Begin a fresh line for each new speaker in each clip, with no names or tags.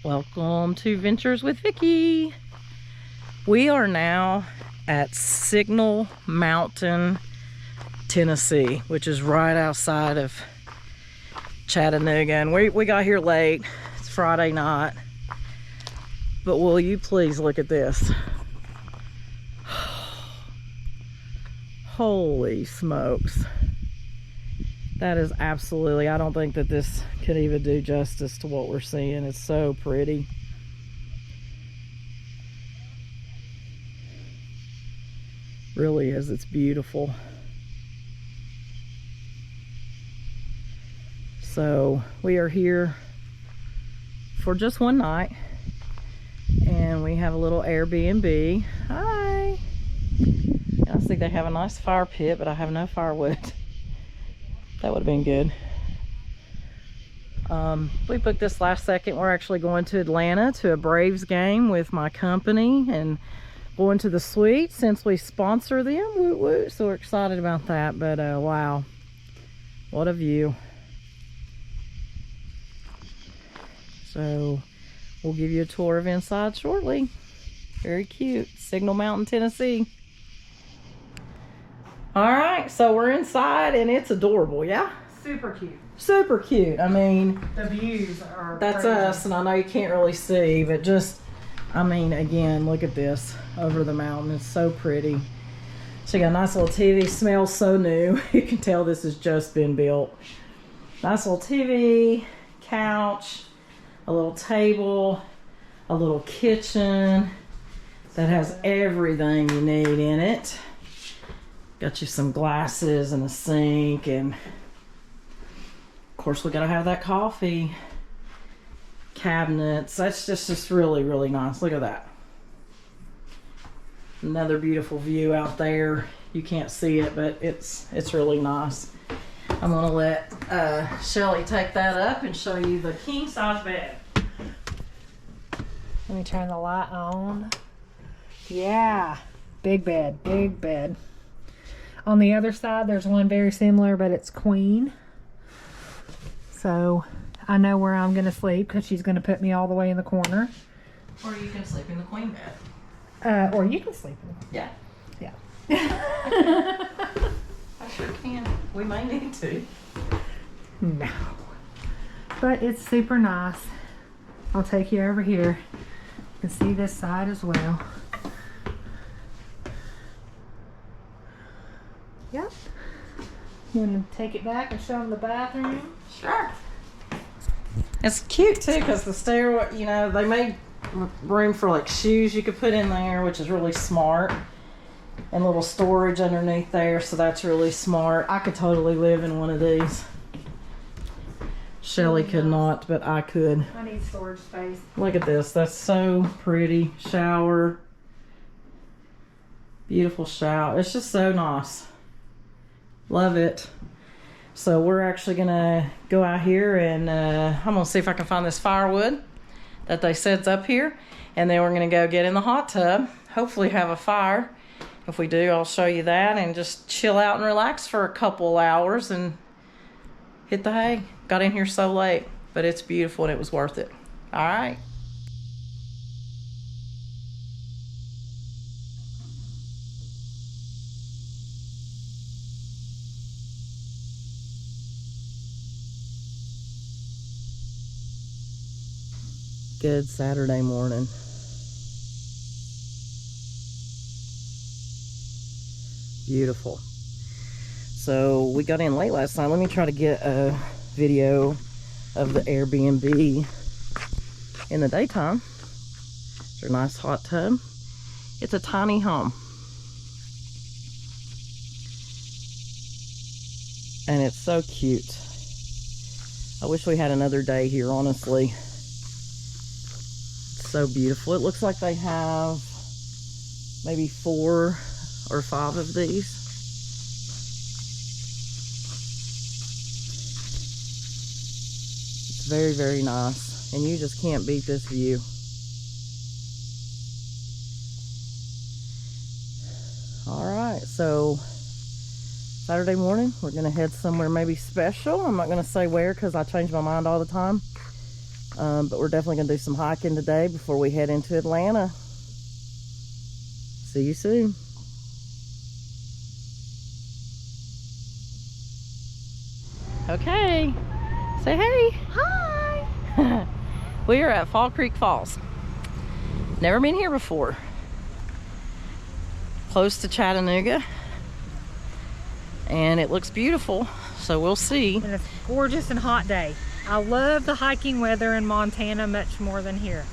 Welcome to Ventures with Vicky. We are now at Signal Mountain, Tennessee, which is right outside of Chattanooga. And we got here late. It's Friday night. But will you please look at this? Holy smokes. That is absolutely, I don't think that this could even do justice to what we're seeing. It's so pretty. Really is, it's beautiful. So we are here for just one night and we have a little Airbnb. Hi. I think they have a nice fire pit, but I have no firewood. That would have been good. We booked this last second. We're actually going to Atlanta to a Braves game with my company and going to the suite since we sponsor them. Woot woot. So we're excited about that. But wow, what a view. So we'll give you a tour of inside shortly. Very cute. Signal Mountain, Tennessee. All right, so we're inside and it's adorable, yeah?
Super cute.
Super cute. I mean,
the views are
that's
crazy.
us, and I know you can't really see, but just, I mean, again, look at this over the mountain. It's so pretty. So you got a nice little TV. Smells so new. You can tell this has just been built. Nice little TV, couch, a little table, a little kitchen that has everything you need in it. Got you some glasses and a sink, and of course we gotta have that coffee. Cabinets. That's just really, really nice. Look at that. Another beautiful view out there. You can't see it, but it's really nice. I'm gonna let Shelly take that up and show you the king size bed.
Let me turn the light on. Yeah, big bed, big bed. On the other side, there's one very similar, but it's queen. So I know where I'm going to sleep because she's going to put me all the way in the corner.
Or you can sleep in the queen bed.
Or you can sleep in
Yeah.
Yeah.
I sure can. We may need to.
No. But it's super nice. I'll take you over here. You can see this side as well. Yep. You want to take it back and show them the bathroom?
Sure. It's cute too because the stairway, you know, they made room for like shoes you could put in there, which is really smart, and little storage underneath there, so that's really smart. I could totally live in one of these. Shelly could not, but I could.
I need storage space.
Look at this. That's so pretty. Shower. Beautiful shower. It's just so nice. Love it. So we're actually gonna go out here and I'm gonna see if I can find this firewood that they said's up here, and then we're gonna go get in the hot tub, hopefully have a fire. If we do, I'll show you that, and just chill out and relax for a couple hours and hit the hay. Got in here so late, but it's beautiful and it was worth it. All right. Good Saturday morning. Beautiful. So we got in late last night. Let me try to get a video of the Airbnb in the daytime. It's a nice hot tub. It's a tiny home. And it's so cute. I wish we had another day here, honestly. So beautiful. It looks like they have maybe 4 or 5 of these. It's very, very nice, and you just can't beat this view. All right, so Saturday morning we're gonna head somewhere maybe special. I'm not gonna say where because I change my mind all the time. But we're definitely gonna do some hiking today before we head into Atlanta. See you soon. Okay, say hey.
Hi.
We are at Fall Creek Falls. Never been here before. Close to Chattanooga. And it looks beautiful, so we'll see.
And it's a gorgeous and hot day. I love the hiking weather in Montana much more than here.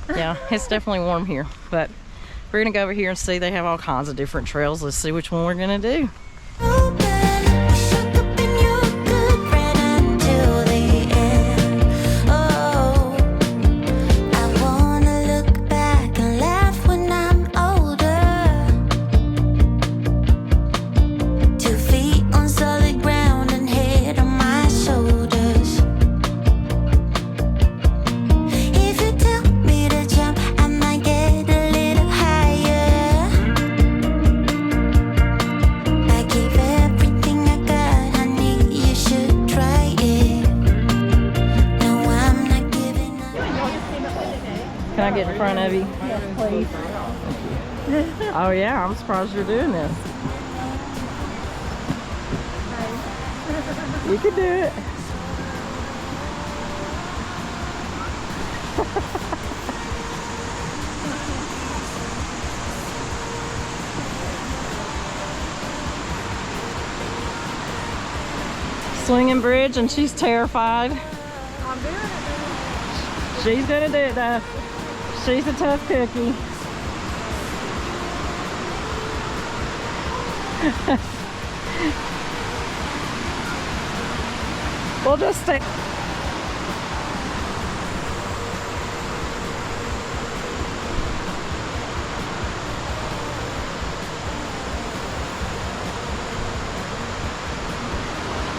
Yeah, it's definitely warm here, but we're gonna go over here and see. They have all kinds of different trails. Let's see which one we're gonna do. Can I get in front of you?
Yes, please.
Oh yeah, I'm surprised you're doing this. You can do it. Swinging bridge, and she's terrified.
I'm doing it.
She's gonna do it though. She's a tough cookie. We'll just stay.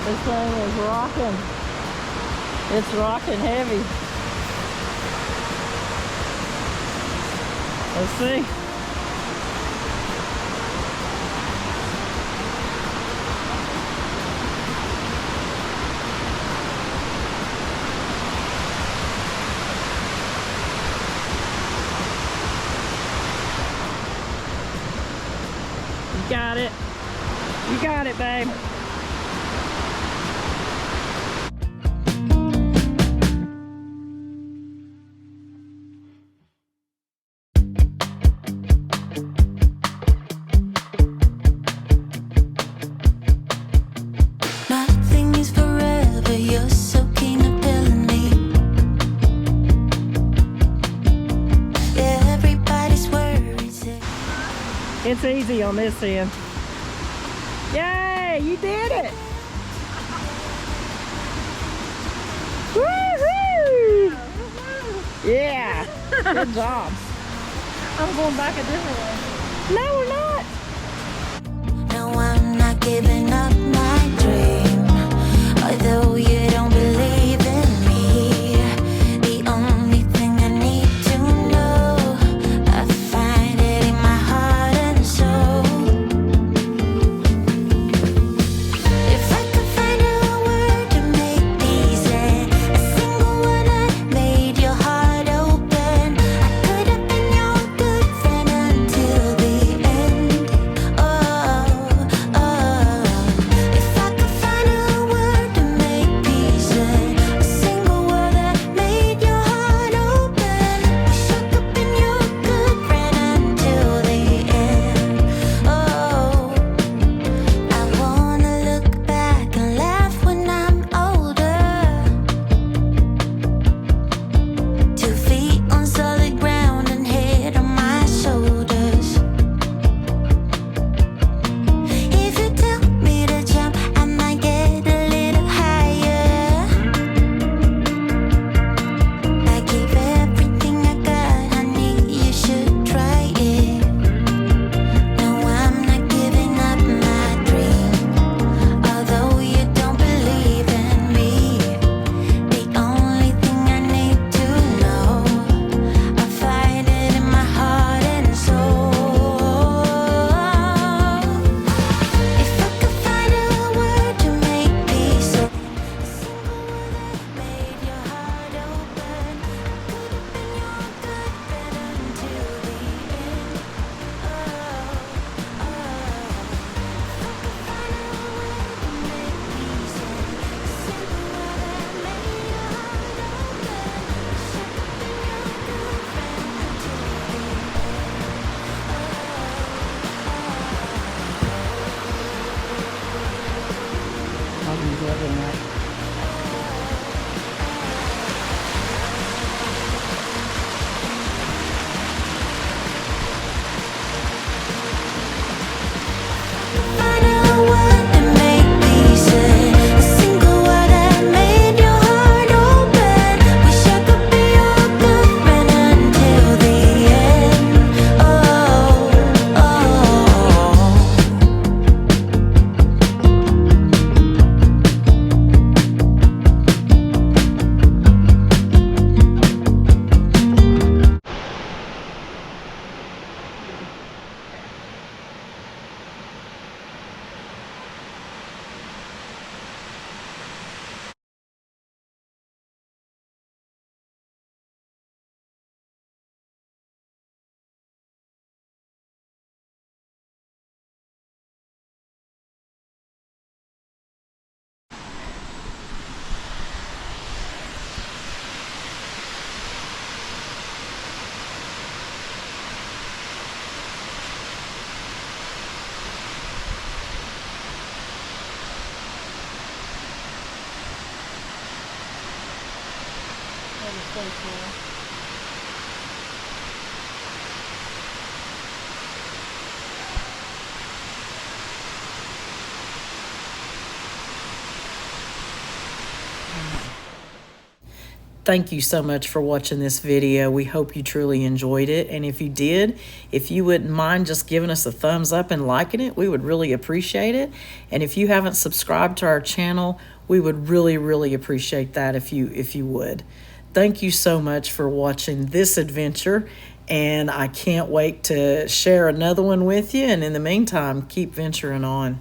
This thing is rocking. It's rocking heavy. Let's see. You got it. You got it, babe.
Nothing is forever, you're so keen on telling me. Everybody's worried.
It's easy on this end. Yay, you did it! Woohoo! Yeah, good job.
I'm going back a different way.
No, we're not.
No, I'm not giving up my dream. Although you don't believe in me, the only thing I need to know, I find it in my heart and soul. If I could find a word to make these end, a single one that made your heart open, I could have been your good friend until the end.
that.
Find a word to make peace in. A single word that made your heart open. Wish I could be your good friend until the end. Oh,
Thank you so much for watching this video. We hope you truly enjoyed it. And if you did, if you wouldn't mind just giving us a thumbs up and liking it, we would really appreciate it. And if you haven't subscribed to our channel, we would really appreciate that if you would. Thank you so much for watching this adventure, and I can't wait to share another one with you. And in the meantime, keep venturing on.